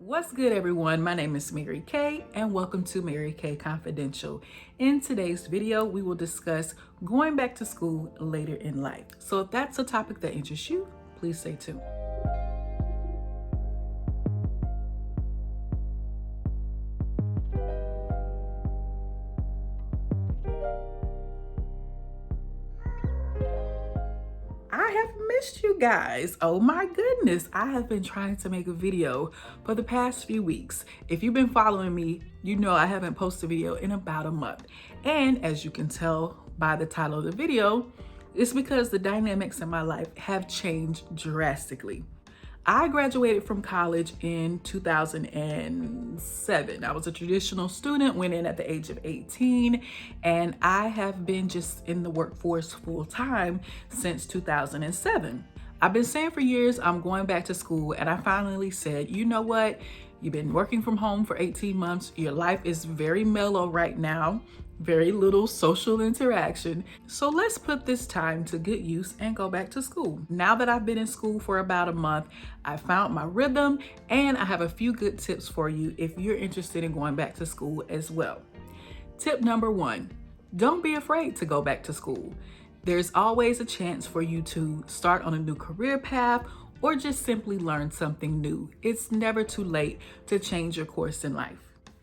What's good, everyone? My name is Mary Kay, and welcome to Mary Kay Confidential. In today's video, we will discuss going back to school later in life. So if that's a topic that interests you, please stay tuned. I have missed you guys. Oh my goodness. I have been trying to make a video for the past few weeks. If you've been following me, you know I haven't posted a video in about a month. And as you can tell by the title of the video, it's because the dynamics in my life have changed drastically. I graduated from college in 2007. I was a traditional student, went in at the age of 18, and I have been just in the workforce full time since 2007. I've been saying for years I'm going back to school, and I finally said, you know what? You've been working from home for 18 months. Your life is very mellow right now, very little social interaction. So let's put this time to good use and go back to school. Now that I've been in school for about a month, I found my rhythm, and I have a few good tips for you if you're interested in going back to school as well. Tip number one, don't be afraid to go back to school. There's always a chance for you to start on a new career path or just simply learn something new. It's never too late to change your course in life.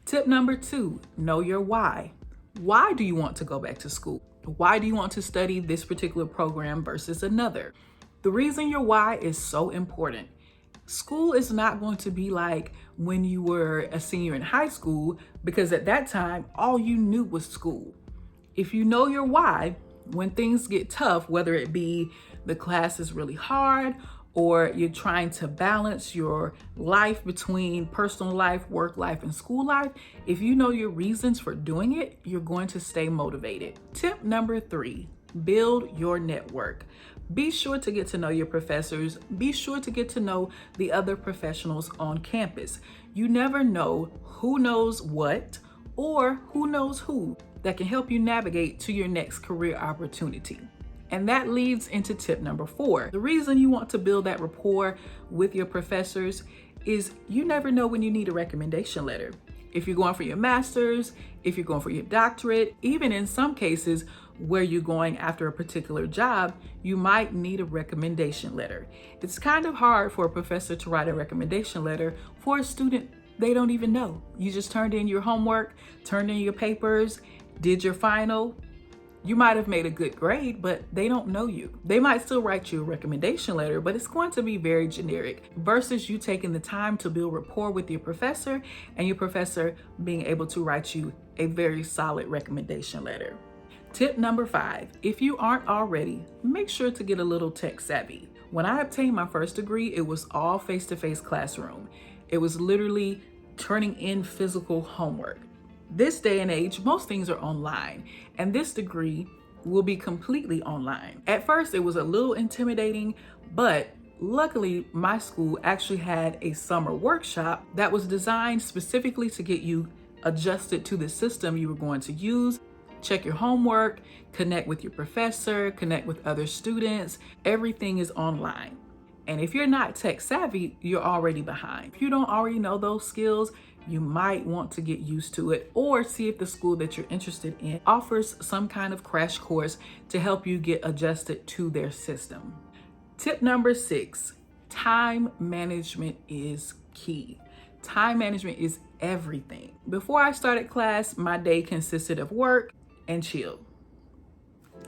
Tip number two, know your why. Why do you want to go back to school? Why do you want to study this particular program versus another? The reason your why is so important. School is not going to be like when you were a senior in high school, because at that time, all you knew was school. If you know your why, when things get tough, whether it be the class is really hard or you're trying to balance your life between personal life, work life, and school life, if you know your reasons for doing it, you're going to stay motivated. Tip number three, build your network. Be sure to get to know your professors. Be sure to get to know the other professionals on campus. You never know who knows what or who knows who that can help you navigate to your next career opportunity. And that leads into tip number four. The reason you want to build that rapport with your professors is you never know when you need a recommendation letter. If you're going for your master's, if you're going for your doctorate, even in some cases where you're going after a particular job, you might need a recommendation letter. It's kind of hard for a professor to write a recommendation letter for a student they don't even know. You just turned in your homework, turned in your papers, did your final. You might have made a good grade, but they don't know you. They might still write you a recommendation letter, but it's going to be very generic versus you taking the time to build rapport with your professor and your professor being able to write you a very solid recommendation letter. Tip number five, if you aren't already, make sure to get a little tech savvy. When I obtained my first degree, it was all face-to-face classroom. It was literally turning in physical homework. This day and age, most things are online, and this degree will be completely online. At first, it was a little intimidating, but luckily, my school actually had a summer workshop that was designed specifically to get you adjusted to the system you were going to use. Check your homework, connect with your professor, connect with other students. Everything is online. And if you're not tech savvy, you're already behind. If you don't already know those skills, you might want to get used to it or see if the school that you're interested in offers some kind of crash course to help you get adjusted to their system. Tip number six, time management is key. Time management is everything. Before I started class, my day consisted of work and chill.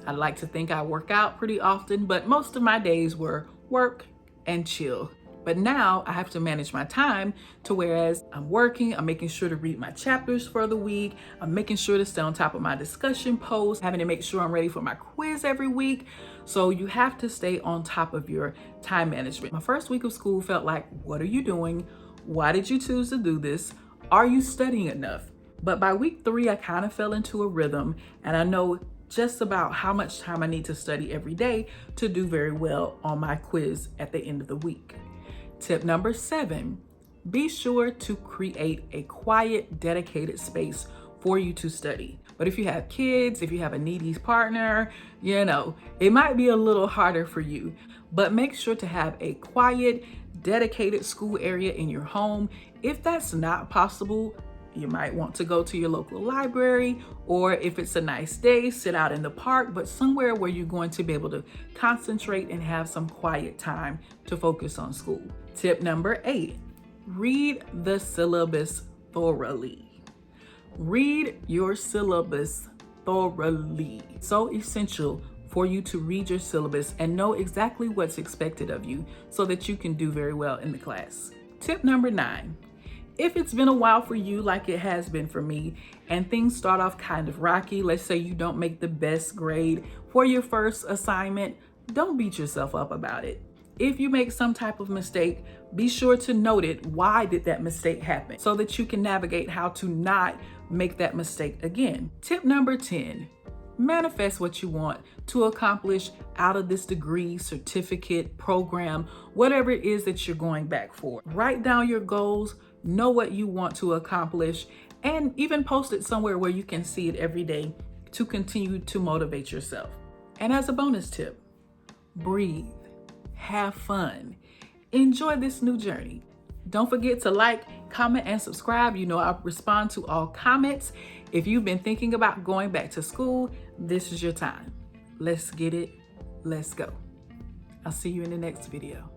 I like to think I work out pretty often, but most of my days were work and chill. But now I have to manage my time to whereas I'm working, I'm making sure to read my chapters for the week, I'm making sure to stay on top of my discussion posts, having to make sure I'm ready for my quiz every week. So you have to stay on top of your time management. My first week of school felt like, what are you doing? Why did you choose to do this? Are you studying enough? But by week three, I kind of fell into a rhythm, and I know just about how much time I need to study every day to do very well on my quiz at the end of the week. Tip number seven, be sure to create a quiet, dedicated space for you to study. But if you have kids, if you have a needy partner, it might be a little harder for you. But make sure to have a quiet, dedicated school area in your home. If that's not possible, you might want to go to your local library, or if it's a nice day, sit out in the park, but somewhere where you're going to be able to concentrate and have some quiet time to focus on school. Tip number 8, read the syllabus thoroughly. Read your syllabus thoroughly. So essential for you to read your syllabus and know exactly what's expected of you so that you can do very well in the class. Tip number 9, if it's been a while for you, like it has been for me, and things start off kind of rocky, let's say you don't make the best grade for your first assignment, don't beat yourself up about it. If you make some type of mistake, be sure to note it. Why did that mistake happen? So that you can navigate how to not make that mistake again. Tip number 10, manifest what you want to accomplish out of this degree, certificate, program, whatever it is that you're going back for. Write down your goals, know what you want to accomplish, and even post it somewhere where you can see it every day to continue to motivate yourself. And as a bonus tip, breathe, have fun, enjoy this new journey. Don't forget to like, comment, and subscribe. You know I respond to all comments. If you've been thinking about going back to school, this is your time. Let's get it. Let's go. I'll see you in the next video.